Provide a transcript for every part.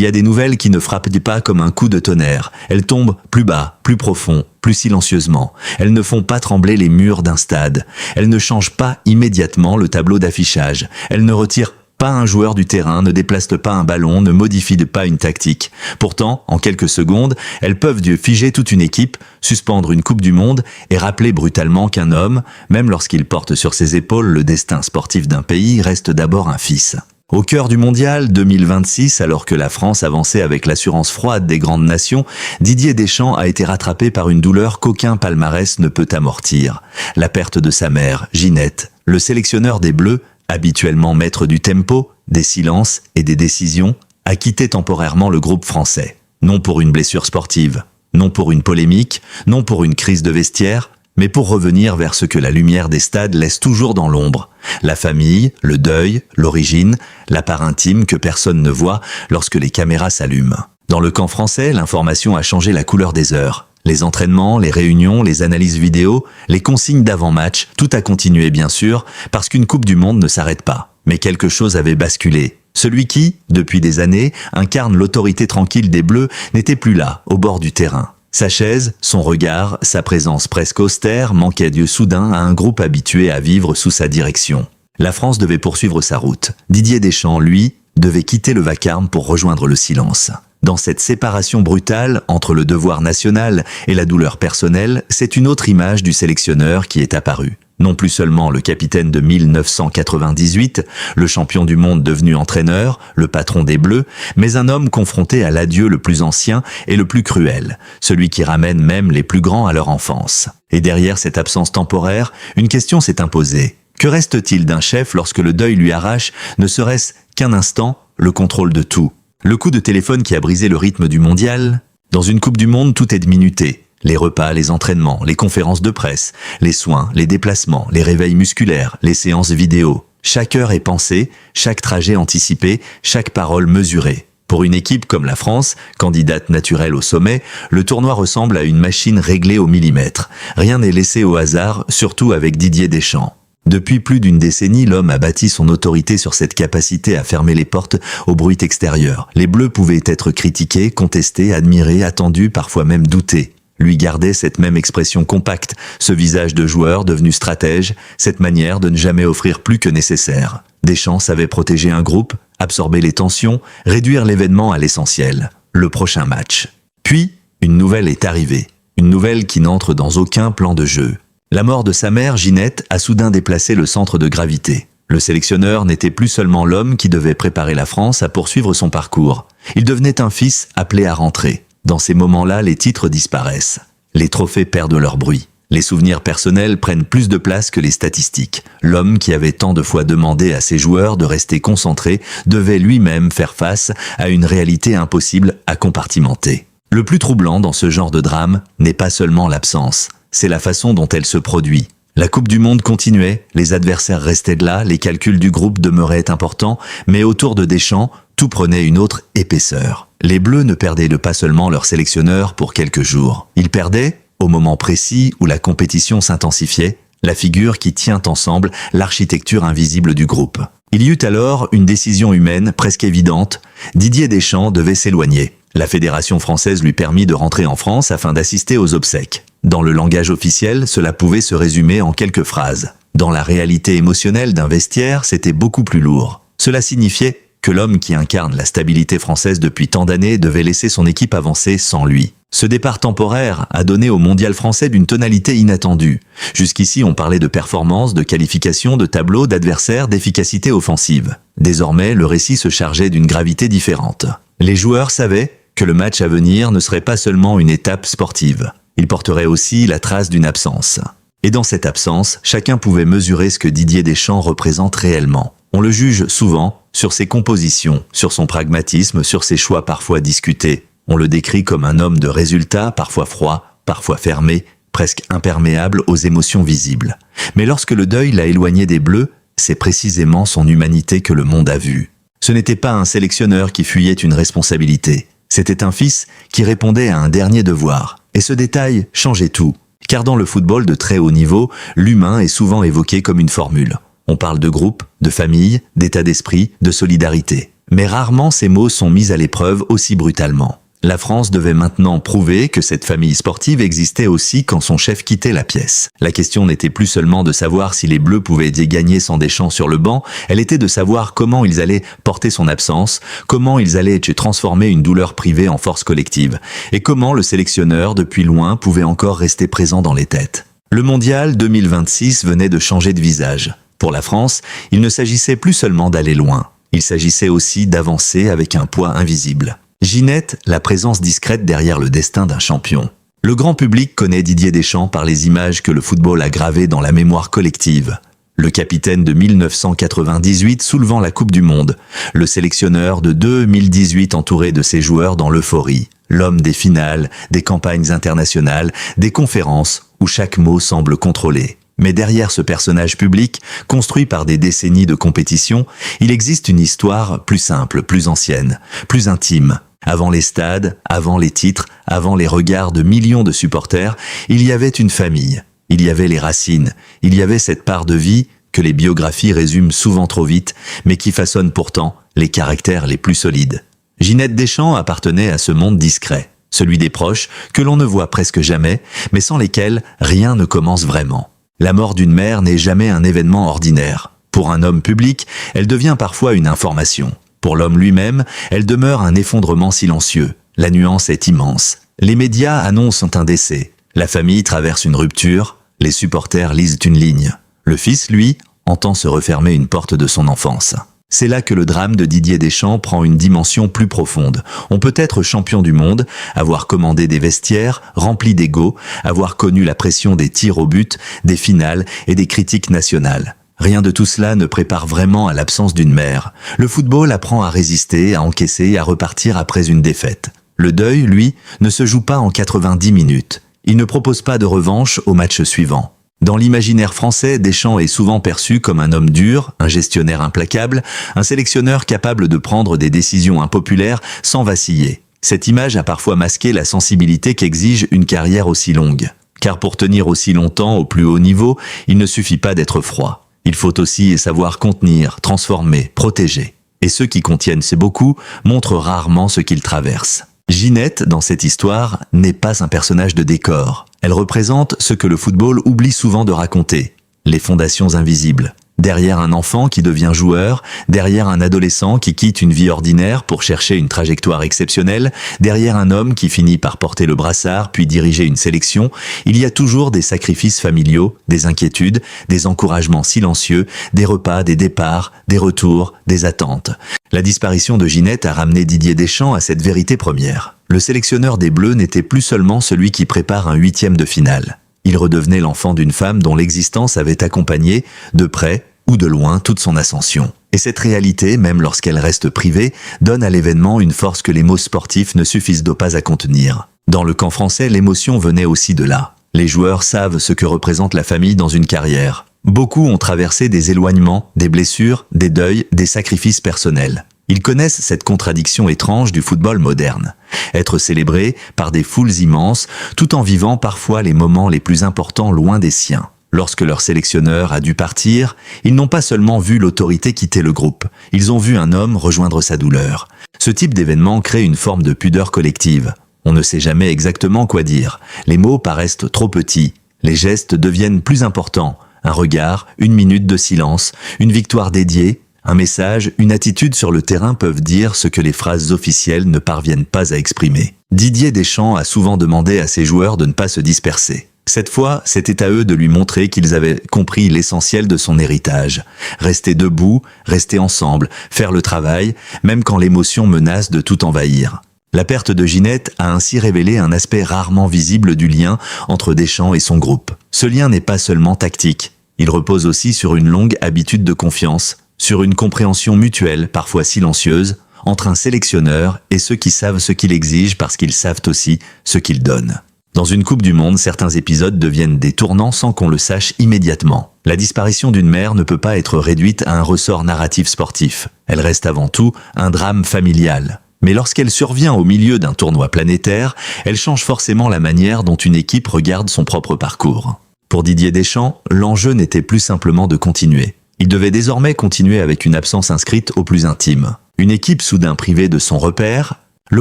y a des nouvelles qui ne frappent pas comme un coup de tonnerre. Elles tombent plus bas, plus profond, plus silencieusement. Elles ne font pas trembler les murs d'un stade. Elles ne changent pas immédiatement le tableau d'affichage. Elles ne retirent pas un joueur du terrain, ne déplacent pas un ballon, ne modifient pas une tactique. Pourtant, en quelques secondes, elles peuvent figer toute une équipe, suspendre une Coupe du Monde et rappeler brutalement qu'un homme, même lorsqu'il porte sur ses épaules le destin sportif d'un pays, reste d'abord un fils. Au cœur du mondial 2026, alors que la France avançait avec l'assurance froide des grandes nations, Didier Deschamps a été rattrapé par une douleur qu'aucun palmarès ne peut amortir. La perte de sa mère, Ginette, le sélectionneur des Bleus, habituellement maître du tempo, des silences et des décisions, a quitté temporairement le groupe français. Non pour une blessure sportive, non pour une polémique, non pour une crise de vestiaire, mais pour revenir vers ce que la lumière des stades laisse toujours dans l'ombre. La famille, le deuil, l'origine, la part intime que personne ne voit lorsque les caméras s'allument. Dans le camp français, l'information a changé la couleur des heures. Les entraînements, les réunions, les analyses vidéo, les consignes d'avant-match, tout a continué bien sûr, parce qu'une Coupe du Monde ne s'arrête pas. Mais quelque chose avait basculé. Celui qui, depuis des années, incarne l'autorité tranquille des Bleus n'était plus là, au bord du terrain. Sa chaise, son regard, sa présence presque austère manquaient lieu soudain à un groupe habitué à vivre sous sa direction. La France devait poursuivre sa route. Didier Deschamps, lui, devait quitter le vacarme pour rejoindre le silence. Dans cette séparation brutale entre le devoir national et la douleur personnelle, c'est une autre image du sélectionneur qui est apparue. Non plus seulement le capitaine de 1998, le champion du monde devenu entraîneur, le patron des Bleus, mais un homme confronté à l'adieu le plus ancien et le plus cruel, celui qui ramène même les plus grands à leur enfance. Et derrière cette absence temporaire, une question s'est imposée. Que reste-t-il d'un chef lorsque le deuil lui arrache, ne serait-ce qu'un instant, le contrôle de tout ? Le coup de téléphone qui a brisé le rythme du mondial ? Dans une Coupe du Monde, tout est minuté. Les repas, les entraînements, les conférences de presse, les soins, les déplacements, les réveils musculaires, les séances vidéo. Chaque heure est pensée, chaque trajet anticipé, chaque parole mesurée. Pour une équipe comme la France, candidate naturelle au sommet, le tournoi ressemble à une machine réglée au millimètre. Rien n'est laissé au hasard, surtout avec Didier Deschamps. Depuis plus d'une décennie, l'homme a bâti son autorité sur cette capacité à fermer les portes au bruit extérieur. Les Bleus pouvaient être critiqués, contestés, admirés, attendus, parfois même doutés. Lui gardait cette même expression compacte, ce visage de joueur devenu stratège, cette manière de ne jamais offrir plus que nécessaire. Deschamps savait protéger un groupe, absorber les tensions, réduire l'événement à l'essentiel, le prochain match. Puis, une nouvelle est arrivée. Une nouvelle qui n'entre dans aucun plan de jeu. La mort de sa mère, Ginette, a soudain déplacé le centre de gravité. Le sélectionneur n'était plus seulement l'homme qui devait préparer la France à poursuivre son parcours. Il devenait un fils appelé à rentrer. Dans ces moments-là, les titres disparaissent. Les trophées perdent leur bruit. Les souvenirs personnels prennent plus de place que les statistiques. L'homme qui avait tant de fois demandé à ses joueurs de rester concentrés devait lui-même faire face à une réalité impossible à compartimenter. Le plus troublant dans ce genre de drame n'est pas seulement l'absence. C'est la façon dont elle se produit. La Coupe du Monde continuait, les adversaires restaient là, les calculs du groupe demeuraient importants, mais autour de Deschamps, tout prenait une autre épaisseur. Les Bleus ne perdaient pas seulement leur sélectionneur pour quelques jours. Ils perdaient, au moment précis où la compétition s'intensifiait, la figure qui tient ensemble l'architecture invisible du groupe. Il y eut alors une décision humaine presque évidente. Didier Deschamps devait s'éloigner. La Fédération française lui permit de rentrer en France afin d'assister aux obsèques. Dans le langage officiel, cela pouvait se résumer en quelques phrases. Dans la réalité émotionnelle d'un vestiaire, c'était beaucoup plus lourd. Cela signifiait que l'homme qui incarne la stabilité française depuis tant d'années devait laisser son équipe avancer sans lui. Ce départ temporaire a donné au mondial français d'une tonalité inattendue. Jusqu'ici, on parlait de performance, de qualification, de tableau, d'adversaire, d'efficacité offensive. Désormais, le récit se chargeait d'une gravité différente. Les joueurs savaient que le match à venir ne serait pas seulement une étape sportive. Il porterait aussi la trace d'une absence. Et dans cette absence, chacun pouvait mesurer ce que Didier Deschamps représente réellement. On le juge souvent sur ses compositions, sur son pragmatisme, sur ses choix parfois discutés. On le décrit comme un homme de résultats, parfois froid, parfois fermé, presque imperméable aux émotions visibles. Mais lorsque le deuil l'a éloigné des Bleus, c'est précisément son humanité que le monde a vue. Ce n'était pas un sélectionneur qui fuyait une responsabilité. C'était un fils qui répondait à un dernier devoir. Et ce détail changeait tout. Car dans le football de très haut niveau, l'humain est souvent évoqué comme une formule. On parle de groupe, de famille, d'état d'esprit, de solidarité. Mais rarement ces mots sont mis à l'épreuve aussi brutalement. La France devait maintenant prouver que cette famille sportive existait aussi quand son chef quittait la pièce. La question n'était plus seulement de savoir si les Bleus pouvaient y gagner sans Deschamps sur le banc, elle était de savoir comment ils allaient porter son absence, comment ils allaient transformer une douleur privée en force collective, et comment le sélectionneur, depuis loin, pouvait encore rester présent dans les têtes. Le mondial 2026 venait de changer de visage. Pour la France, il ne s'agissait plus seulement d'aller loin, il s'agissait aussi d'avancer avec un poids invisible. Ginette, la présence discrète derrière le destin d'un champion. Le grand public connaît Didier Deschamps par les images que le football a gravées dans la mémoire collective. Le capitaine de 1998 soulevant la Coupe du Monde, le sélectionneur de 2018 entouré de ses joueurs dans l'euphorie, l'homme des finales, des campagnes internationales, des conférences où chaque mot semble contrôlé. Mais derrière ce personnage public, construit par des décennies de compétition, il existe une histoire plus simple, plus ancienne, plus intime. Avant les stades, avant les titres, avant les regards de millions de supporters, il y avait une famille, il y avait les racines, il y avait cette part de vie que les biographies résument souvent trop vite, mais qui façonne pourtant les caractères les plus solides. Ginette Deschamps appartenait à ce monde discret, celui des proches que l'on ne voit presque jamais, mais sans lesquels rien ne commence vraiment. La mort d'une mère n'est jamais un événement ordinaire. Pour un homme public, elle devient parfois une information. Pour l'homme lui-même, elle demeure un effondrement silencieux. La nuance est immense. Les médias annoncent un décès. La famille traverse une rupture. Les supporters lisent une ligne. Le fils, lui, entend se refermer une porte de son enfance. C'est là que le drame de Didier Deschamps prend une dimension plus profonde. On peut être champion du monde, avoir commandé des vestiaires, rempli d'ego, avoir connu la pression des tirs au but, des finales et des critiques nationales. Rien de tout cela ne prépare vraiment à l'absence d'une mère. Le football apprend à résister, à encaisser, à repartir après une défaite. Le deuil, lui, ne se joue pas en 90 minutes. Il ne propose pas de revanche au match suivant. Dans l'imaginaire français, Deschamps est souvent perçu comme un homme dur, un gestionnaire implacable, un sélectionneur capable de prendre des décisions impopulaires sans vaciller. Cette image a parfois masqué la sensibilité qu'exige une carrière aussi longue. Car pour tenir aussi longtemps au plus haut niveau, il ne suffit pas d'être froid. Il faut aussi savoir contenir, transformer, protéger. Et ceux qui contiennent ces beaucoup montrent rarement ce qu'ils traversent. Ginette, dans cette histoire, n'est pas un personnage de décor. Elle représente ce que le football oublie souvent de raconter, les fondations invisibles. Derrière un enfant qui devient joueur, derrière un adolescent qui quitte une vie ordinaire pour chercher une trajectoire exceptionnelle, derrière un homme qui finit par porter le brassard puis diriger une sélection, il y a toujours des sacrifices familiaux, des inquiétudes, des encouragements silencieux, des repas, des départs, des retours, des attentes. La disparition de Ginette a ramené Didier Deschamps à cette vérité première. Le sélectionneur des Bleus n'était plus seulement celui qui prépare un 8e de finale. Il redevenait l'enfant d'une femme dont l'existence avait accompagné, de près ou de loin, toute son ascension. Et cette réalité, même lorsqu'elle reste privée, donne à l'événement une force que les mots sportifs ne suffisent pas à contenir. Dans le camp français, l'émotion venait aussi de là. Les joueurs savent ce que représente la famille dans une carrière. Beaucoup ont traversé des éloignements, des blessures, des deuils, des sacrifices personnels. Ils connaissent cette contradiction étrange du football moderne. Être célébré par des foules immenses, tout en vivant parfois les moments les plus importants loin des siens. Lorsque leur sélectionneur a dû partir, ils n'ont pas seulement vu l'autorité quitter le groupe, ils ont vu un homme rejoindre sa douleur. Ce type d'événement crée une forme de pudeur collective. On ne sait jamais exactement quoi dire. Les mots paraissent trop petits. Les gestes deviennent plus importants. Un regard, une minute de silence, une victoire dédiée, un message, une attitude sur le terrain peuvent dire ce que les phrases officielles ne parviennent pas à exprimer. Didier Deschamps a souvent demandé à ses joueurs de ne pas se disperser. Cette fois, c'était à eux de lui montrer qu'ils avaient compris l'essentiel de son héritage. Rester debout, rester ensemble, faire le travail, même quand l'émotion menace de tout envahir. La perte de Ginette a ainsi révélé un aspect rarement visible du lien entre Deschamps et son groupe. Ce lien n'est pas seulement tactique, il repose aussi sur une longue habitude de confiance, sur une compréhension mutuelle, parfois silencieuse, entre un sélectionneur et ceux qui savent ce qu'il exige parce qu'ils savent aussi ce qu'il donne. Dans une Coupe du Monde, certains épisodes deviennent des tournants sans qu'on le sache immédiatement. La disparition d'une mère ne peut pas être réduite à un ressort narratif sportif. Elle reste avant tout un drame familial. Mais lorsqu'elle survient au milieu d'un tournoi planétaire, elle change forcément la manière dont une équipe regarde son propre parcours. Pour Didier Deschamps, l'enjeu n'était plus simplement de continuer. Il devait désormais continuer avec une absence inscrite au plus intime. Une équipe soudain privée de son repère, le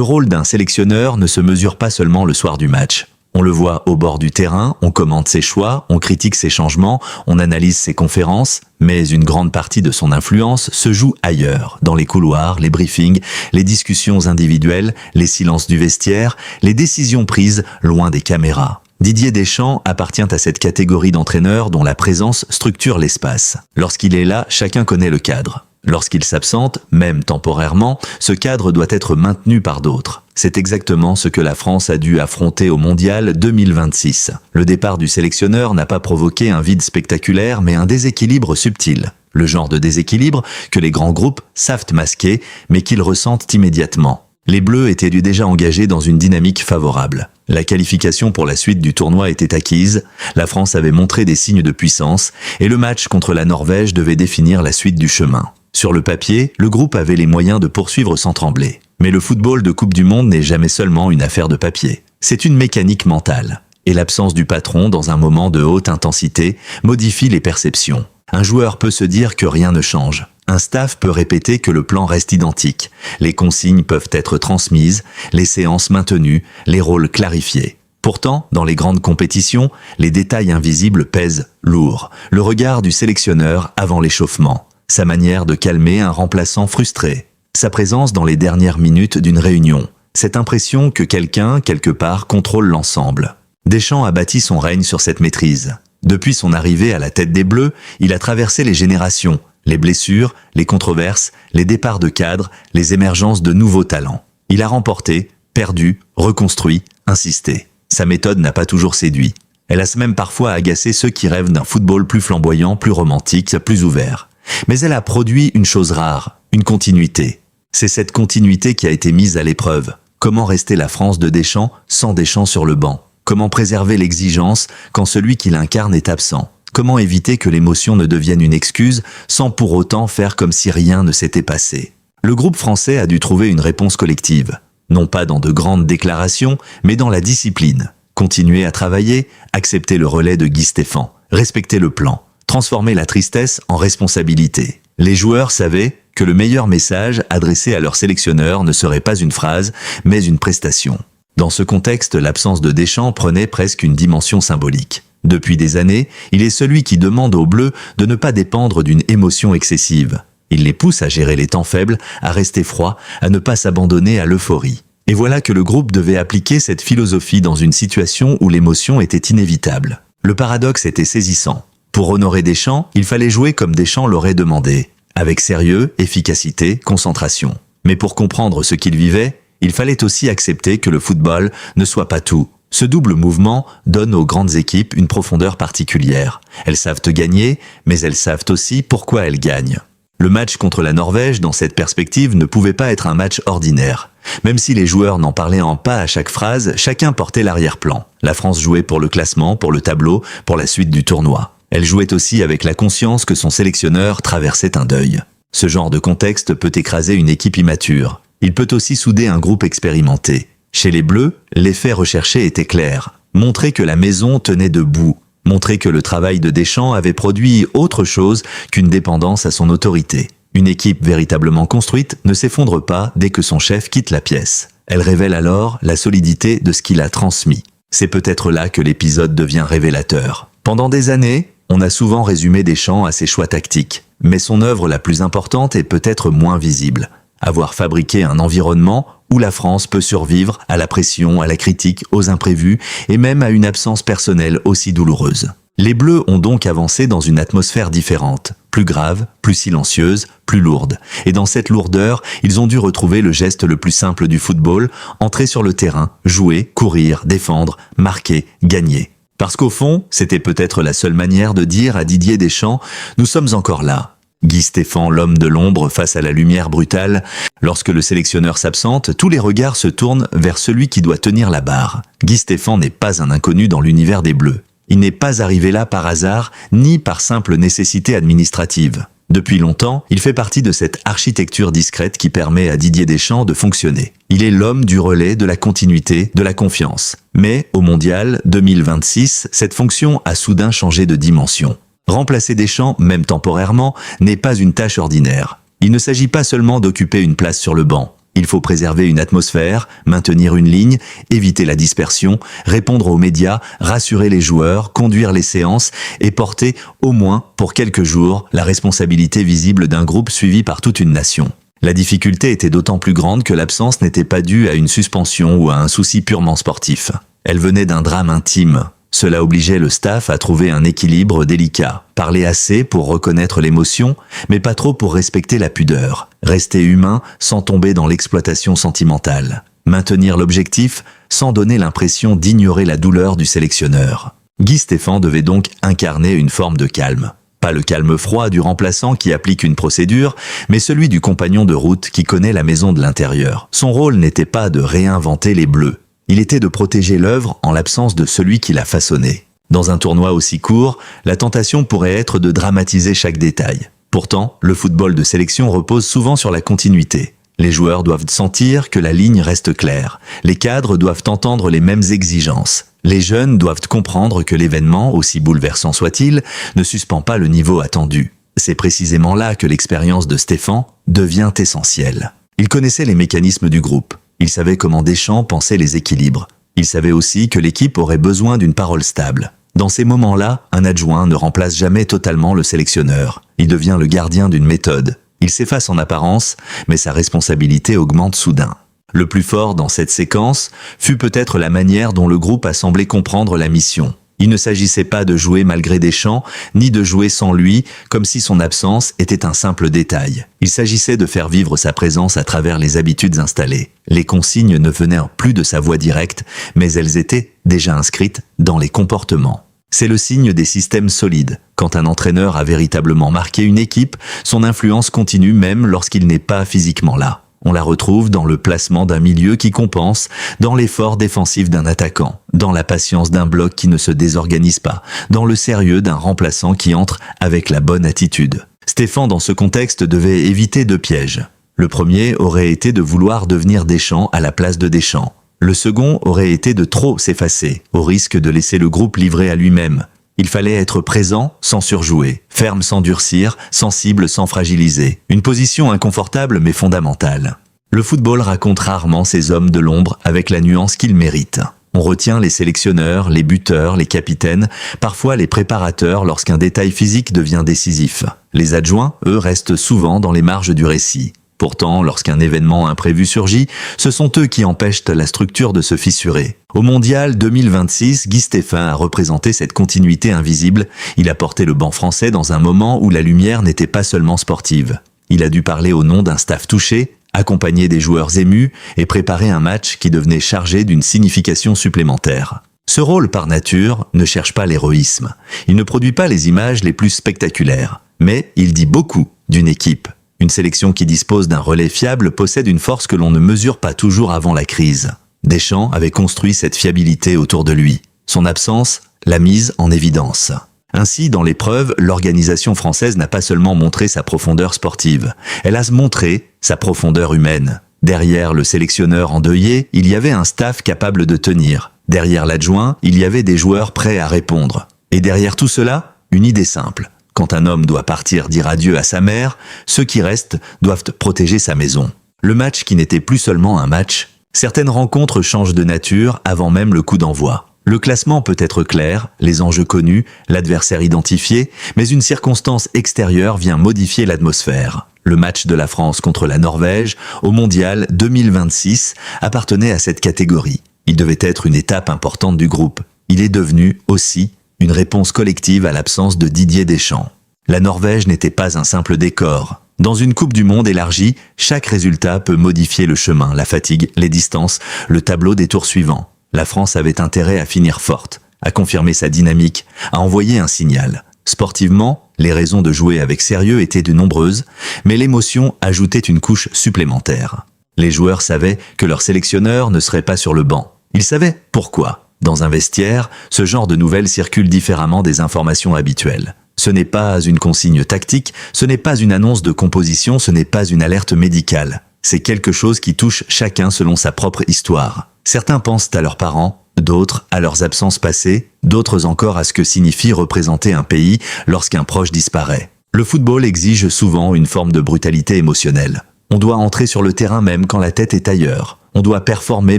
rôle d'un sélectionneur ne se mesure pas seulement le soir du match. On le voit au bord du terrain, on commente ses choix, on critique ses changements, on analyse ses conférences, mais une grande partie de son influence se joue ailleurs, dans les couloirs, les briefings, les discussions individuelles, les silences du vestiaire, les décisions prises loin des caméras. Didier Deschamps appartient à cette catégorie d'entraîneurs dont la présence structure l'espace. Lorsqu'il est là, chacun connaît le cadre. Lorsqu'il s'absente, même temporairement, ce cadre doit être maintenu par d'autres. C'est exactement ce que la France a dû affronter au Mondial 2026. Le départ du sélectionneur n'a pas provoqué un vide spectaculaire, mais un déséquilibre subtil. Le genre de déséquilibre que les grands groupes savent masquer, mais qu'ils ressentent immédiatement. Les Bleus étaient déjà engagés dans une dynamique favorable. La qualification pour la suite du tournoi était acquise, la France avait montré des signes de puissance, et le match contre la Norvège devait définir la suite du chemin. Sur le papier, le groupe avait les moyens de poursuivre sans trembler. Mais le football de Coupe du Monde n'est jamais seulement une affaire de papier. C'est une mécanique mentale. Et l'absence du patron dans un moment de haute intensité modifie les perceptions. Un joueur peut se dire que rien ne change. Un staff peut répéter que le plan reste identique. Les consignes peuvent être transmises, les séances maintenues, les rôles clarifiés. Pourtant, dans les grandes compétitions, les détails invisibles pèsent lourd. Le regard du sélectionneur avant l'échauffement. Sa manière de calmer un remplaçant frustré. Sa présence dans les dernières minutes d'une réunion. Cette impression que quelqu'un, quelque part, contrôle l'ensemble. Deschamps a bâti son règne sur cette maîtrise. Depuis son arrivée à la tête des Bleus, il a traversé les générations, les blessures, les controverses, les départs de cadres, les émergences de nouveaux talents. Il a remporté, perdu, reconstruit, insisté. Sa méthode n'a pas toujours séduit. Elle a même parfois agacé ceux qui rêvent d'un football plus flamboyant, plus romantique, plus ouvert. Mais elle a produit une chose rare, une continuité. C'est cette continuité qui a été mise à l'épreuve. Comment rester la France de Deschamps sans Deschamps sur le banc? Comment préserver l'exigence quand celui qui l'incarne est absent? Comment éviter que l'émotion ne devienne une excuse sans pour autant faire comme si rien ne s'était passé? Le groupe français a dû trouver une réponse collective. Non pas dans de grandes déclarations, mais dans la discipline. Continuer à travailler, accepter le relais de Guy Stéphane, respecter le plan. Transformer la tristesse en responsabilité. Les joueurs savaient que le meilleur message adressé à leur sélectionneur ne serait pas une phrase, mais une prestation. Dans ce contexte, l'absence de Deschamps prenait presque une dimension symbolique. Depuis des années, il est celui qui demande aux Bleus de ne pas dépendre d'une émotion excessive. Il les pousse à gérer les temps faibles, à rester froid, à ne pas s'abandonner à l'euphorie. Et voilà que le groupe devait appliquer cette philosophie dans une situation où l'émotion était inévitable. Le paradoxe était saisissant. Pour honorer Deschamps, il fallait jouer comme Deschamps l'aurait demandé, avec sérieux, efficacité, concentration. Mais pour comprendre ce qu'il vivait, il fallait aussi accepter que le football ne soit pas tout. Ce double mouvement donne aux grandes équipes une profondeur particulière. Elles savent gagner, mais elles savent aussi pourquoi elles gagnent. Le match contre la Norvège, dans cette perspective, ne pouvait pas être un match ordinaire. Même si les joueurs n'en parlaient pas à chaque phrase, chacun portait l'arrière-plan. La France jouait pour le classement, pour le tableau, pour la suite du tournoi. Elle jouait aussi avec la conscience que son sélectionneur traversait un deuil. Ce genre de contexte peut écraser une équipe immature. Il peut aussi souder un groupe expérimenté. Chez les Bleus, l'effet recherché était clair. Montrer que la maison tenait debout. Montrer que le travail de Deschamps avait produit autre chose qu'une dépendance à son autorité. Une équipe véritablement construite ne s'effondre pas dès que son chef quitte la pièce. Elle révèle alors la solidité de ce qu'il a transmis. C'est peut-être là que l'épisode devient révélateur. Pendant des années, on a souvent résumé Deschamps à ses choix tactiques, mais son œuvre la plus importante est peut-être moins visible. Avoir fabriqué un environnement où la France peut survivre à la pression, à la critique, aux imprévus et même à une absence personnelle aussi douloureuse. Les Bleus ont donc avancé dans une atmosphère différente, plus grave, plus silencieuse, plus lourde. Et dans cette lourdeur, ils ont dû retrouver le geste le plus simple du football, entrer sur le terrain, jouer, courir, défendre, marquer, gagner. Parce qu'au fond, c'était peut-être la seule manière de dire à Didier Deschamps « Nous sommes encore là ». Guy Stéphane, l'homme de l'ombre face à la lumière brutale. Lorsque le sélectionneur s'absente, tous les regards se tournent vers celui qui doit tenir la barre. Guy Stéphane n'est pas un inconnu dans l'univers des Bleus. Il n'est pas arrivé là par hasard, ni par simple nécessité administrative. Depuis longtemps, il fait partie de cette architecture discrète qui permet à Didier Deschamps de fonctionner. Il est l'homme du relais, de la continuité, de la confiance. Mais, au Mondial 2026, cette fonction a soudain changé de dimension. Remplacer Deschamps, même temporairement, n'est pas une tâche ordinaire. Il ne s'agit pas seulement d'occuper une place sur le banc. Il faut préserver une atmosphère, maintenir une ligne, éviter la dispersion, répondre aux médias, rassurer les joueurs, conduire les séances et porter, au moins pour quelques jours, la responsabilité visible d'un groupe suivi par toute une nation. La difficulté était d'autant plus grande que l'absence n'était pas due à une suspension ou à un souci purement sportif. Elle venait d'un drame intime. Cela obligeait le staff à trouver un équilibre délicat, parler assez pour reconnaître l'émotion, mais pas trop pour respecter la pudeur, rester humain sans tomber dans l'exploitation sentimentale, maintenir l'objectif sans donner l'impression d'ignorer la douleur du sélectionneur. Guy Stéphane devait donc incarner une forme de calme. Pas le calme froid du remplaçant qui applique une procédure, mais celui du compagnon de route qui connaît la maison de l'intérieur. Son rôle n'était pas de réinventer les bleus. Il était de protéger l'œuvre en l'absence de celui qui l'a façonnée. Dans un tournoi aussi court, la tentation pourrait être de dramatiser chaque détail. Pourtant, le football de sélection repose souvent sur la continuité. Les joueurs doivent sentir que la ligne reste claire. Les cadres doivent entendre les mêmes exigences. Les jeunes doivent comprendre que l'événement, aussi bouleversant soit-il, ne suspend pas le niveau attendu. C'est précisément là que l'expérience de Stéphane devient essentielle. Il connaissait les mécanismes du groupe. Il savait comment Deschamps pensait les équilibres. Il savait aussi que l'équipe aurait besoin d'une parole stable. Dans ces moments-là, un adjoint ne remplace jamais totalement le sélectionneur. Il devient le gardien d'une méthode. Il s'efface en apparence, mais sa responsabilité augmente soudain. Le plus fort dans cette séquence fut peut-être la manière dont le groupe a semblé comprendre la mission. Il ne s'agissait pas de jouer malgré Deschamps, ni de jouer sans lui, comme si son absence était un simple détail. Il s'agissait de faire vivre sa présence à travers les habitudes installées. Les consignes ne venaient plus de sa voix directe, mais elles étaient déjà inscrites dans les comportements. C'est le signe des systèmes solides. Quand un entraîneur a véritablement marqué une équipe, son influence continue même lorsqu'il n'est pas physiquement là. On la retrouve dans le placement d'un milieu qui compense, dans l'effort défensif d'un attaquant, dans la patience d'un bloc qui ne se désorganise pas, dans le sérieux d'un remplaçant qui entre avec la bonne attitude. Stéphane, dans ce contexte, devait éviter deux pièges. Le premier aurait été de vouloir devenir Deschamps à la place de Deschamps. Le second aurait été de trop s'effacer, au risque de laisser le groupe livré à lui-même. Il fallait être présent sans surjouer, ferme sans durcir, sensible sans fragiliser. Une position inconfortable mais fondamentale. Le football raconte rarement ces hommes de l'ombre avec la nuance qu'ils méritent. On retient les sélectionneurs, les buteurs, les capitaines, parfois les préparateurs lorsqu'un détail physique devient décisif. Les adjoints, eux, restent souvent dans les marges du récit. Pourtant, lorsqu'un événement imprévu surgit, ce sont eux qui empêchent la structure de se fissurer. Au Mondial 2026, Guy Stéphane a représenté cette continuité invisible. Il a porté le banc français dans un moment où la lumière n'était pas seulement sportive. Il a dû parler au nom d'un staff touché, accompagner des joueurs émus et préparer un match qui devenait chargé d'une signification supplémentaire. Ce rôle, par nature, ne cherche pas l'héroïsme. Il ne produit pas les images les plus spectaculaires. Mais il dit beaucoup d'une équipe. Une sélection qui dispose d'un relais fiable possède une force que l'on ne mesure pas toujours avant la crise. Deschamps avait construit cette fiabilité autour de lui. Son absence l'a mise en évidence. Ainsi, dans l'épreuve, l'organisation française n'a pas seulement montré sa profondeur sportive, elle a montré sa profondeur humaine. Derrière le sélectionneur endeuillé, il y avait un staff capable de tenir. Derrière l'adjoint, il y avait des joueurs prêts à répondre. Et derrière tout cela, une idée simple. Quand un homme doit partir dire adieu à sa mère, ceux qui restent doivent protéger sa maison. Le match qui n'était plus seulement un match. Certaines rencontres changent de nature avant même le coup d'envoi. Le classement peut être clair, les enjeux connus, l'adversaire identifié, mais une circonstance extérieure vient modifier l'atmosphère. Le match de la France contre la Norvège au Mondial 2026 appartenait à cette catégorie. Il devait être une étape importante du groupe. Il est devenu aussi une réponse collective à l'absence de Didier Deschamps. La Norvège n'était pas un simple décor. Dans une Coupe du Monde élargie, chaque résultat peut modifier le chemin, la fatigue, les distances, le tableau des tours suivants. La France avait intérêt à finir forte, à confirmer sa dynamique, à envoyer un signal. Sportivement, les raisons de jouer avec sérieux étaient de nombreuses, mais l'émotion ajoutait une couche supplémentaire. Les joueurs savaient que leur sélectionneur ne serait pas sur le banc. Ils savaient pourquoi. Dans un vestiaire, ce genre de nouvelles circule différemment des informations habituelles. Ce n'est pas une consigne tactique, ce n'est pas une annonce de composition, ce n'est pas une alerte médicale. C'est quelque chose qui touche chacun selon sa propre histoire. Certains pensent à leurs parents, d'autres à leurs absences passées, d'autres encore à ce que signifie représenter un pays lorsqu'un proche disparaît. Le football exige souvent une forme de brutalité émotionnelle. On doit entrer sur le terrain même quand la tête est ailleurs. On doit performer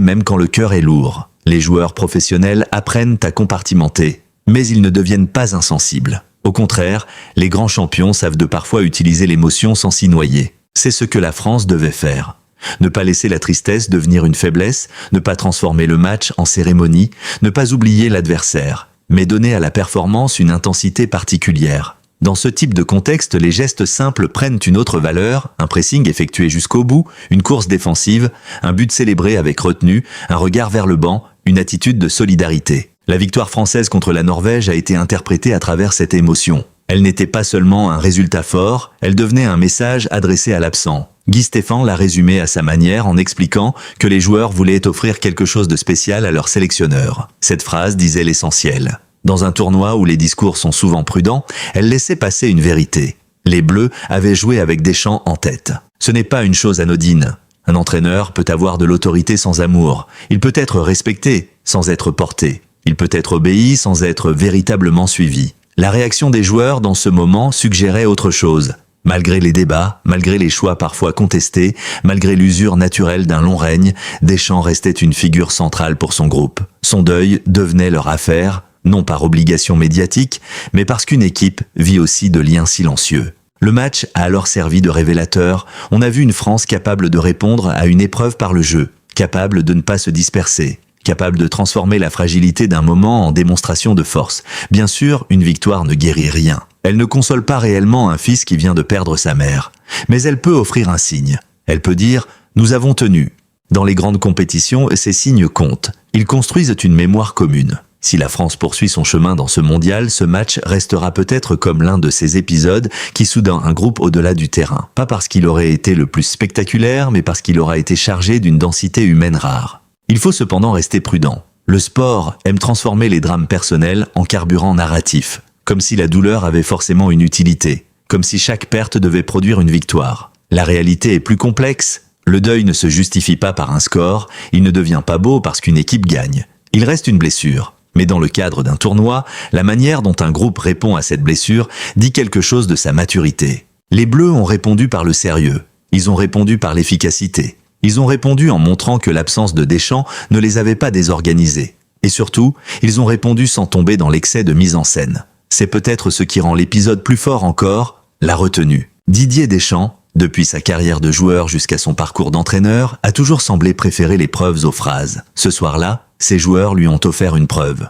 même quand le cœur est lourd. Les joueurs professionnels apprennent à compartimenter, mais ils ne deviennent pas insensibles. Au contraire, les grands champions savent de parfois utiliser l'émotion sans s'y noyer. C'est ce que la France devait faire. Ne pas laisser la tristesse devenir une faiblesse, ne pas transformer le match en cérémonie, ne pas oublier l'adversaire, mais donner à la performance une intensité particulière. Dans ce type de contexte, les gestes simples prennent une autre valeur, un pressing effectué jusqu'au bout, une course défensive, un but célébré avec retenue, un regard vers le banc, une attitude de solidarité. La victoire française contre la Norvège a été interprétée à travers cette émotion. Elle n'était pas seulement un résultat fort, elle devenait un message adressé à l'absent. Guy Stéphane l'a résumé à sa manière en expliquant que les joueurs voulaient offrir quelque chose de spécial à leur sélectionneur. Cette phrase disait l'essentiel. Dans un tournoi où les discours sont souvent prudents, elle laissait passer une vérité. Les Bleus avaient joué avec Deschamps en tête. Ce n'est pas une chose anodine. Un entraîneur peut avoir de l'autorité sans amour. Il peut être respecté sans être porté. Il peut être obéi sans être véritablement suivi. La réaction des joueurs dans ce moment suggérait autre chose. Malgré les débats, malgré les choix parfois contestés, malgré l'usure naturelle d'un long règne, Deschamps restait une figure centrale pour son groupe. Son deuil devenait leur affaire, non par obligation médiatique, mais parce qu'une équipe vit aussi de liens silencieux. Le match a alors servi de révélateur. On a vu une France capable de répondre à une épreuve par le jeu, capable de ne pas se disperser, capable de transformer la fragilité d'un moment en démonstration de force. Bien sûr, une victoire ne guérit rien. Elle ne console pas réellement un fils qui vient de perdre sa mère. Mais elle peut offrir un signe. Elle peut dire « Nous avons tenu ». Dans les grandes compétitions, ces signes comptent. Ils construisent une mémoire commune. Si la France poursuit son chemin dans ce mondial, ce match restera peut-être comme l'un de ces épisodes qui soudent un groupe au-delà du terrain. Pas parce qu'il aurait été le plus spectaculaire, mais parce qu'il aura été chargé d'une densité humaine rare. Il faut cependant rester prudent. Le sport aime transformer les drames personnels en carburant narratif, comme si la douleur avait forcément une utilité, comme si chaque perte devait produire une victoire. La réalité est plus complexe. Le deuil ne se justifie pas par un score, il ne devient pas beau parce qu'une équipe gagne. Il reste une blessure. Mais dans le cadre d'un tournoi, la manière dont un groupe répond à cette blessure dit quelque chose de sa maturité. Les Bleus ont répondu par le sérieux. Ils ont répondu par l'efficacité. Ils ont répondu en montrant que l'absence de Deschamps ne les avait pas désorganisés. Et surtout, ils ont répondu sans tomber dans l'excès de mise en scène. C'est peut-être ce qui rend l'épisode plus fort encore, la retenue. Didier Deschamps, depuis sa carrière de joueur jusqu'à son parcours d'entraîneur, a toujours semblé préférer les preuves aux phrases. Ce soir-là, ses joueurs lui ont offert une preuve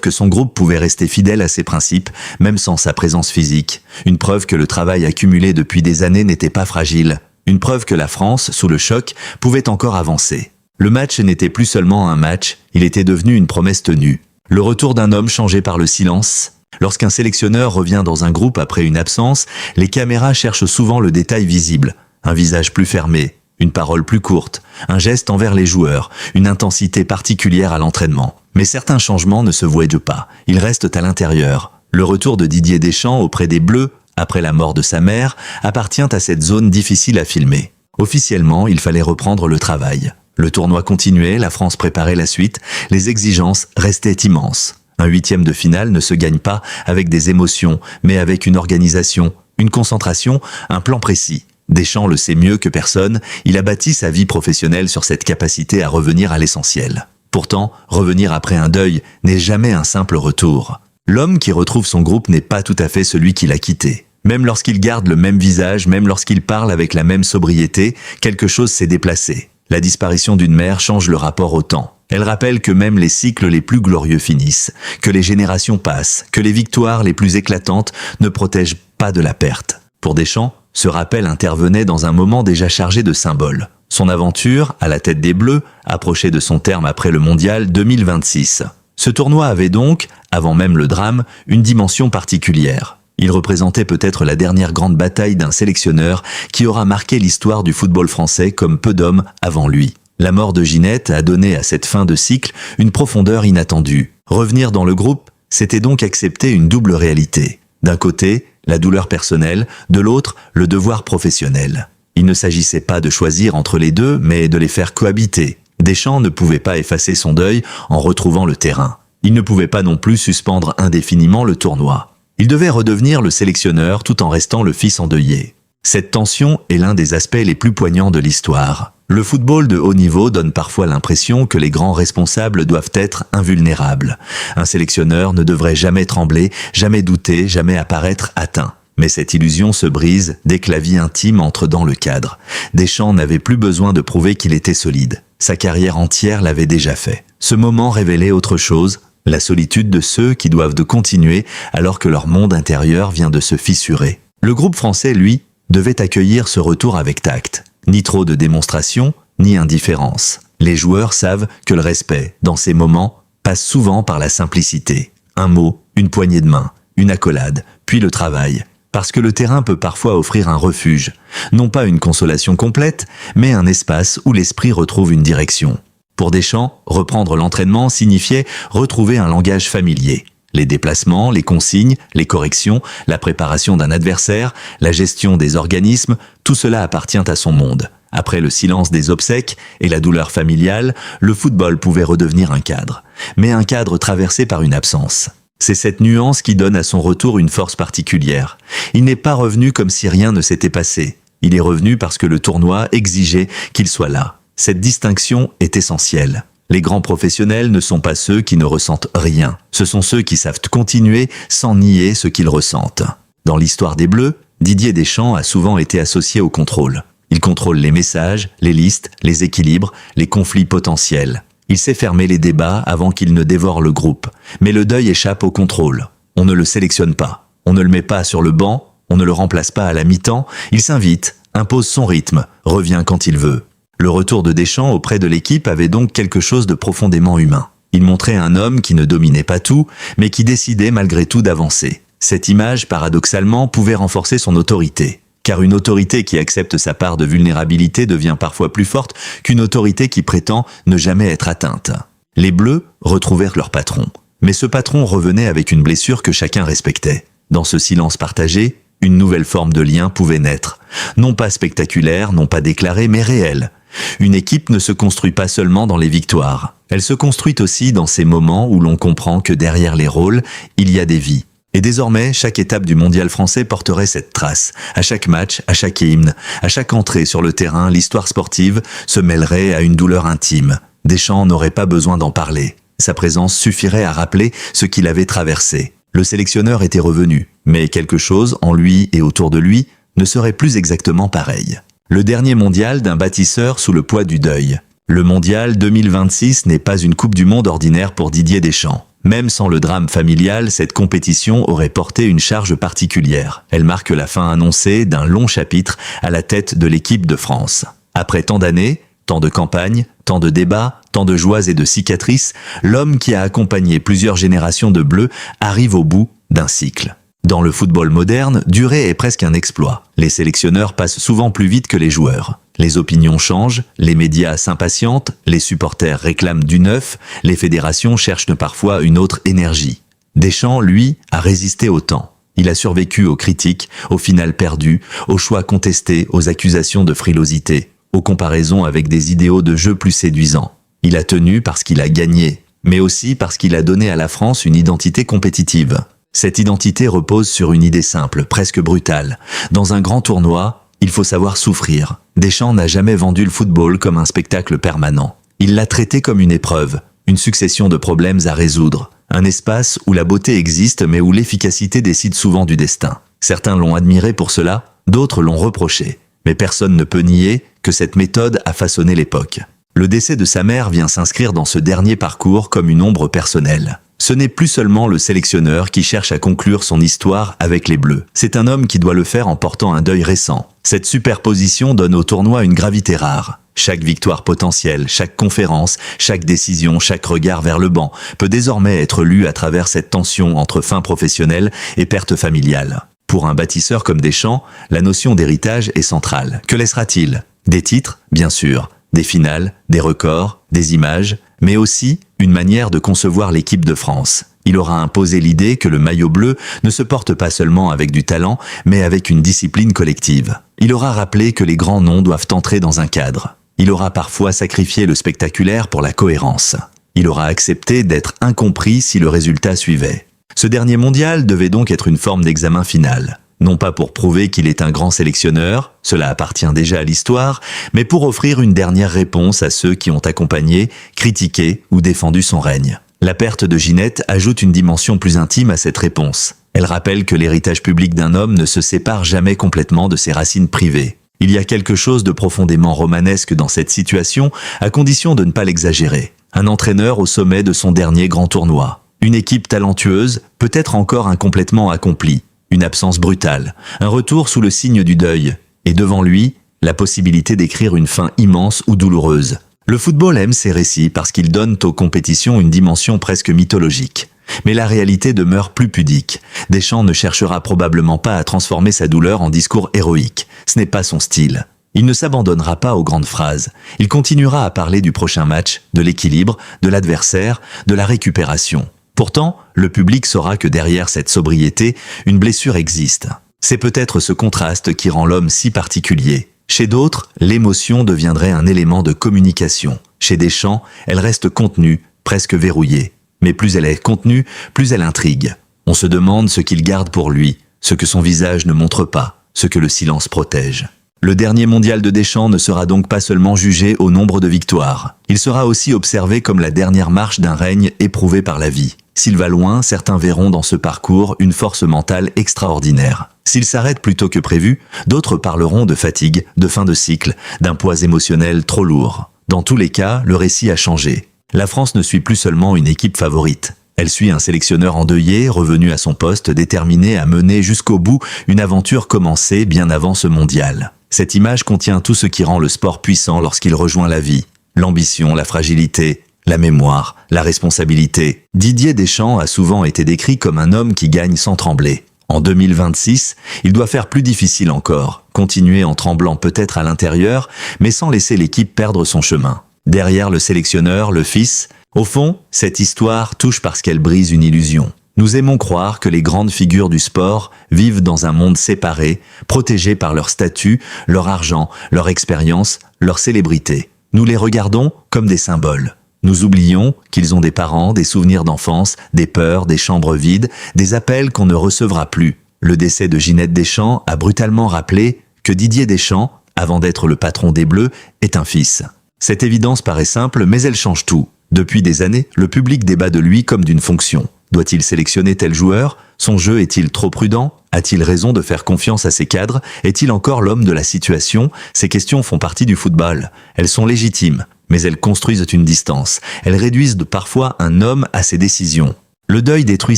que son groupe pouvait rester fidèle à ses principes, même sans sa présence physique, une preuve que le travail accumulé depuis des années n'était pas fragile, une preuve que la France, sous le choc, pouvait encore avancer. Le match n'était plus seulement un match, il était devenu une promesse tenue. Le retour d'un homme changé par le silence. Lorsqu'un sélectionneur revient dans un groupe après une absence, les caméras cherchent souvent le détail visible, un visage plus fermé, une parole plus courte, un geste envers les joueurs, une intensité particulière à l'entraînement. Mais certains changements ne se voient pas, ils restent à l'intérieur. Le retour de Didier Deschamps auprès des Bleus, après la mort de sa mère, appartient à cette zone difficile à filmer. Officiellement, il fallait reprendre le travail. Le tournoi continuait, la France préparait la suite, les exigences restaient immenses. Un 8e de finale ne se gagne pas avec des émotions, mais avec une organisation, une concentration, un plan précis. Deschamps le sait mieux que personne, il a bâti sa vie professionnelle sur cette capacité à revenir à l'essentiel. Pourtant, revenir après un deuil n'est jamais un simple retour. L'homme qui retrouve son groupe n'est pas tout à fait celui qui l'a quitté. Même lorsqu'il garde le même visage, même lorsqu'il parle avec la même sobriété, quelque chose s'est déplacé. La disparition d'une mère change le rapport au temps. Elle rappelle que même les cycles les plus glorieux finissent, que les générations passent, que les victoires les plus éclatantes ne protègent pas de la perte. Pour Deschamps, ce rappel intervenait dans un moment déjà chargé de symboles. Son aventure, à la tête des Bleus, approchait de son terme après le Mondial 2026. Ce tournoi avait donc, avant même le drame, une dimension particulière. Il représentait peut-être la dernière grande bataille d'un sélectionneur qui aura marqué l'histoire du football français comme peu d'hommes avant lui. La mort de Ginette a donné à cette fin de cycle une profondeur inattendue. Revenir dans le groupe, c'était donc accepter une double réalité. D'un côté, la douleur personnelle, de l'autre, le devoir professionnel. Il ne s'agissait pas de choisir entre les deux, mais de les faire cohabiter. Deschamps ne pouvait pas effacer son deuil en retrouvant le terrain. Il ne pouvait pas non plus suspendre indéfiniment le tournoi. Il devait redevenir le sélectionneur tout en restant le fils endeuillé. Cette tension est l'un des aspects les plus poignants de l'histoire. Le football de haut niveau donne parfois l'impression que les grands responsables doivent être invulnérables. Un sélectionneur ne devrait jamais trembler, jamais douter, jamais apparaître atteint. Mais cette illusion se brise dès que la vie intime entre dans le cadre. Deschamps n'avait plus besoin de prouver qu'il était solide. Sa carrière entière l'avait déjà fait. Ce moment révélait autre chose, la solitude de ceux qui doivent de continuer alors que leur monde intérieur vient de se fissurer. Le groupe français, lui, devait accueillir ce retour avec tact. Ni trop de démonstration, ni indifférence. Les joueurs savent que le respect, dans ces moments, passe souvent par la simplicité. Un mot, une poignée de main, une accolade, puis le travail. Parce que le terrain peut parfois offrir un refuge. Non pas une consolation complète, mais un espace où l'esprit retrouve une direction. Pour Deschamps, reprendre l'entraînement signifiait retrouver un langage familier. Les déplacements, les consignes, les corrections, la préparation d'un adversaire, la gestion des organismes, tout cela appartient à son monde. Après le silence des obsèques et la douleur familiale, le football pouvait redevenir un cadre. Mais un cadre traversé par une absence. C'est cette nuance qui donne à son retour une force particulière. Il n'est pas revenu comme si rien ne s'était passé. Il est revenu parce que le tournoi exigeait qu'il soit là. Cette distinction est essentielle. Les grands professionnels ne sont pas ceux qui ne ressentent rien. Ce sont ceux qui savent continuer sans nier ce qu'ils ressentent. Dans l'histoire des Bleus, Didier Deschamps a souvent été associé au contrôle. Il contrôle les messages, les listes, les équilibres, les conflits potentiels. Il sait fermer les débats avant qu'ils ne dévorent le groupe. Mais le deuil échappe au contrôle. On ne le sélectionne pas. On ne le met pas sur le banc. On ne le remplace pas à la mi-temps. Il s'invite, impose son rythme, revient quand il veut. Le retour de Deschamps auprès de l'équipe avait donc quelque chose de profondément humain. Il montrait un homme qui ne dominait pas tout, mais qui décidait malgré tout d'avancer. Cette image, paradoxalement, pouvait renforcer son autorité. Car une autorité qui accepte sa part de vulnérabilité devient parfois plus forte qu'une autorité qui prétend ne jamais être atteinte. Les Bleus retrouvèrent leur patron. Mais ce patron revenait avec une blessure que chacun respectait. Dans ce silence partagé, une nouvelle forme de lien pouvait naître. Non pas spectaculaire, non pas déclarée, mais réelle. Une équipe ne se construit pas seulement dans les victoires. Elle se construit aussi dans ces moments où l'on comprend que derrière les rôles, il y a des vies. Et désormais, chaque étape du mondial français porterait cette trace. À chaque match, à chaque hymne, à chaque entrée sur le terrain, l'histoire sportive se mêlerait à une douleur intime. Deschamps n'aurait pas besoin d'en parler. Sa présence suffirait à rappeler ce qu'il avait traversé. Le sélectionneur était revenu, mais quelque chose, en lui et autour de lui, ne serait plus exactement pareil. Le dernier mondial d'un bâtisseur sous le poids du deuil. Le mondial 2026 n'est pas une Coupe du Monde ordinaire pour Didier Deschamps. Même sans le drame familial, cette compétition aurait porté une charge particulière. Elle marque la fin annoncée d'un long chapitre à la tête de l'équipe de France. Après tant d'années, tant de campagnes, tant de débats, tant de joies et de cicatrices, l'homme qui a accompagné plusieurs générations de Bleus arrive au bout d'un cycle. Dans le football moderne, durer est presque un exploit. Les sélectionneurs passent souvent plus vite que les joueurs. Les opinions changent, les médias s'impatientent, les supporters réclament du neuf, les fédérations cherchent parfois une autre énergie. Deschamps, lui, a résisté au temps. Il a survécu aux critiques, aux finales perdues, aux choix contestés, aux accusations de frilosité, aux comparaisons avec des idéaux de jeu plus séduisants. Il a tenu parce qu'il a gagné, mais aussi parce qu'il a donné à la France une identité compétitive. Cette identité repose sur une idée simple, presque brutale. Dans un grand tournoi, il faut savoir souffrir. Deschamps n'a jamais vendu le football comme un spectacle permanent. Il l'a traité comme une épreuve, une succession de problèmes à résoudre. Un espace où la beauté existe mais où l'efficacité décide souvent du destin. Certains l'ont admiré pour cela, d'autres l'ont reproché. Mais personne ne peut nier que cette méthode a façonné l'époque. Le décès de sa mère vient s'inscrire dans ce dernier parcours comme une ombre personnelle. Ce n'est plus seulement le sélectionneur qui cherche à conclure son histoire avec les Bleus. C'est un homme qui doit le faire en portant un deuil récent. Cette superposition donne au tournoi une gravité rare. Chaque victoire potentielle, chaque conférence, chaque décision, chaque regard vers le banc peut désormais être lu à travers cette tension entre fin professionnelle et perte familiale. Pour un bâtisseur comme Deschamps, la notion d'héritage est centrale. Que laissera-t-il? Des titres, bien sûr, des finales, des records, des images, mais aussi une manière de concevoir l'équipe de France. Il aura imposé l'idée que le maillot bleu ne se porte pas seulement avec du talent, mais avec une discipline collective. Il aura rappelé que les grands noms doivent entrer dans un cadre. Il aura parfois sacrifié le spectaculaire pour la cohérence. Il aura accepté d'être incompris si le résultat suivait. Ce dernier mondial devait donc être une forme d'examen final. Non pas pour prouver qu'il est un grand sélectionneur, cela appartient déjà à l'histoire, mais pour offrir une dernière réponse à ceux qui ont accompagné, critiqué ou défendu son règne. La perte de Ginette ajoute une dimension plus intime à cette réponse. Elle rappelle que l'héritage public d'un homme ne se sépare jamais complètement de ses racines privées. Il y a quelque chose de profondément romanesque dans cette situation, à condition de ne pas l'exagérer. Un entraîneur au sommet de son dernier grand tournoi. Une équipe talentueuse, peut-être encore incomplètement accomplie. Une absence brutale. Un retour sous le signe du deuil. Et devant lui, la possibilité d'écrire une fin immense ou douloureuse. Le football aime ces récits parce qu'ils donnent aux compétitions une dimension presque mythologique. Mais la réalité demeure plus pudique. Deschamps ne cherchera probablement pas à transformer sa douleur en discours héroïque. Ce n'est pas son style. Il ne s'abandonnera pas aux grandes phrases. Il continuera à parler du prochain match, de l'équilibre, de l'adversaire, de la récupération. Pourtant, le public saura que derrière cette sobriété, une blessure existe. C'est peut-être ce contraste qui rend l'homme si particulier. Chez d'autres, l'émotion deviendrait un élément de communication. Chez Deschamps, elle reste contenue, presque verrouillée. Mais plus elle est contenue, plus elle intrigue. On se demande ce qu'il garde pour lui, ce que son visage ne montre pas, ce que le silence protège. Le dernier mondial de Deschamps ne sera donc pas seulement jugé au nombre de victoires. Il sera aussi observé comme la dernière marche d'un règne éprouvé par la vie. S'il va loin, certains verront dans ce parcours une force mentale extraordinaire. S'il s'arrête plus tôt que prévu, d'autres parleront de fatigue, de fin de cycle, d'un poids émotionnel trop lourd. Dans tous les cas, le récit a changé. La France ne suit plus seulement une équipe favorite. Elle suit un sélectionneur endeuillé, revenu à son poste, déterminé à mener jusqu'au bout une aventure commencée bien avant ce mondial. Cette image contient tout ce qui rend le sport puissant lorsqu'il rejoint la vie. L'ambition, la fragilité, la mémoire, la responsabilité. Didier Deschamps a souvent été décrit comme un homme qui gagne sans trembler. En 2026, il doit faire plus difficile encore, continuer en tremblant peut-être à l'intérieur, mais sans laisser l'équipe perdre son chemin. Derrière le sélectionneur, le fils, au fond, cette histoire touche parce qu'elle brise une illusion. Nous aimons croire que les grandes figures du sport vivent dans un monde séparé, protégés par leur statut, leur argent, leur expérience, leur célébrité. Nous les regardons comme des symboles. Nous oublions qu'ils ont des parents, des souvenirs d'enfance, des peurs, des chambres vides, des appels qu'on ne recevra plus. Le décès de Ginette Deschamps a brutalement rappelé que Didier Deschamps, avant d'être le patron des Bleus, est un fils. Cette évidence paraît simple, mais elle change tout. Depuis des années, le public débat de lui comme d'une fonction. Doit-il sélectionner tel joueur? Son jeu est-il trop prudent? A-t-il raison de faire confiance à ses cadres? Est-il encore l'homme de la situation? Ces questions font partie du football. Elles sont légitimes, mais elles construisent une distance. Elles réduisent parfois un homme à ses décisions. Le deuil détruit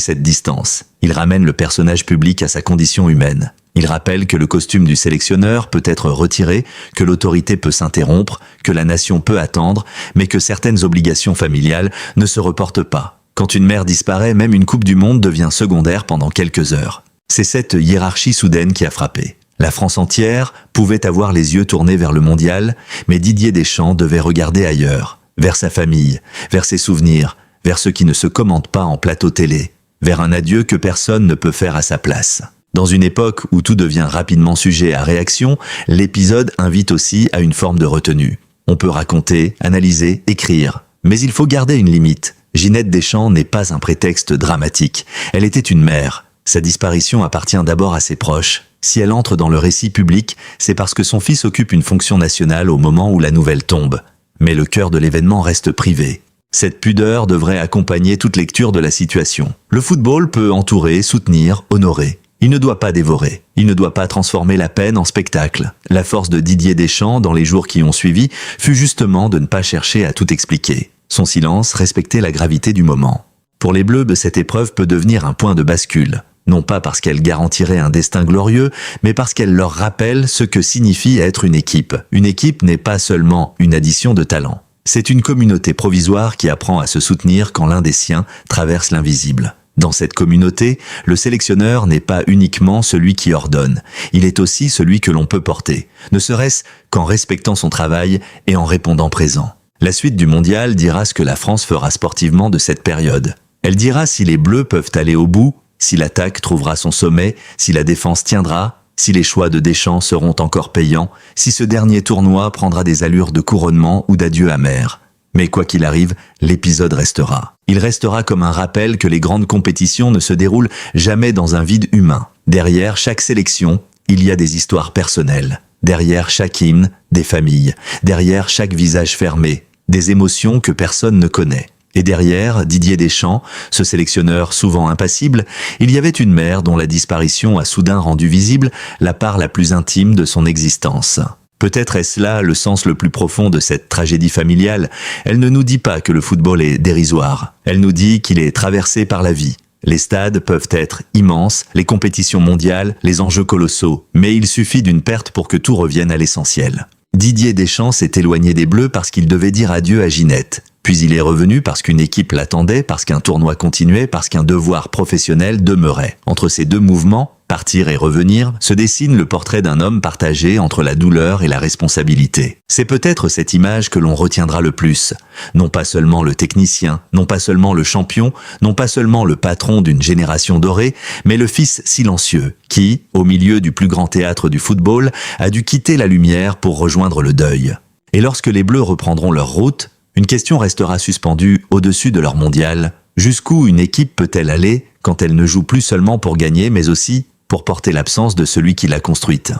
cette distance. Il ramène le personnage public à sa condition humaine. Il rappelle que le costume du sélectionneur peut être retiré, que l'autorité peut s'interrompre, que la nation peut attendre, mais que certaines obligations familiales ne se reportent pas. Quand une mère disparaît, même une Coupe du Monde devient secondaire pendant quelques heures. C'est cette hiérarchie soudaine qui a frappé. La France entière pouvait avoir les yeux tournés vers le mondial, mais Didier Deschamps devait regarder ailleurs, vers sa famille, vers ses souvenirs, vers ce qui ne se commente pas en plateau télé, vers un adieu que personne ne peut faire à sa place. Dans une époque où tout devient rapidement sujet à réaction, l'épisode invite aussi à une forme de retenue. On peut raconter, analyser, écrire, mais il faut garder une limite. Ginette Deschamps n'est pas un prétexte dramatique. Elle était une mère. Sa disparition appartient d'abord à ses proches. Si elle entre dans le récit public, c'est parce que son fils occupe une fonction nationale au moment où la nouvelle tombe. Mais le cœur de l'événement reste privé. Cette pudeur devrait accompagner toute lecture de la situation. Le football peut entourer, soutenir, honorer. Il ne doit pas dévorer. Il ne doit pas transformer la peine en spectacle. La force de Didier Deschamps dans les jours qui ont suivi fut justement de ne pas chercher à tout expliquer. Son silence respectait la gravité du moment. Pour les Bleus, cette épreuve peut devenir un point de bascule. Non pas parce qu'elle garantirait un destin glorieux, mais parce qu'elle leur rappelle ce que signifie être une équipe. Une équipe n'est pas seulement une addition de talents. C'est une communauté provisoire qui apprend à se soutenir quand l'un des siens traverse l'invisible. Dans cette communauté, le sélectionneur n'est pas uniquement celui qui ordonne, il est aussi celui que l'on peut porter, ne serait-ce qu'en respectant son travail et en répondant présent. La suite du mondial dira ce que la France fera sportivement de cette période. Elle dira si les Bleus peuvent aller au bout, si l'attaque trouvera son sommet, si la défense tiendra, si les choix de Deschamps seront encore payants, si ce dernier tournoi prendra des allures de couronnement ou d'adieu amer. Mais quoi qu'il arrive, l'épisode restera. Il restera comme un rappel que les grandes compétitions ne se déroulent jamais dans un vide humain. Derrière chaque sélection, il y a des histoires personnelles. Derrière chaque hymne, des familles. Derrière chaque visage fermé, des émotions que personne ne connaît. Et derrière Didier Deschamps, ce sélectionneur souvent impassible, il y avait une mère dont la disparition a soudain rendu visible la part la plus intime de son existence. Peut-être est-ce là le sens le plus profond de cette tragédie familiale. Elle ne nous dit pas que le football est dérisoire. Elle nous dit qu'il est traversé par la vie. Les stades peuvent être immenses, les compétitions mondiales, les enjeux colossaux, mais il suffit d'une perte pour que tout revienne à l'essentiel. Didier Deschamps s'est éloigné des Bleus parce qu'il devait dire adieu à Ginette. Puis il est revenu parce qu'une équipe l'attendait, parce qu'un tournoi continuait, parce qu'un devoir professionnel demeurait. Entre ces deux mouvements, partir et revenir, se dessine le portrait d'un homme partagé entre la douleur et la responsabilité. C'est peut-être cette image que l'on retiendra le plus. Non pas seulement le technicien, non pas seulement le champion, non pas seulement le patron d'une génération dorée, mais le fils silencieux, qui, au milieu du plus grand théâtre du football, a dû quitter la lumière pour rejoindre le deuil. Et lorsque les Bleus reprendront leur route, une question restera suspendue au-dessus de leur mondial. Jusqu'où une équipe peut-elle aller quand elle ne joue plus seulement pour gagner, mais aussi pour porter l'absence de celui qui l'a construite ?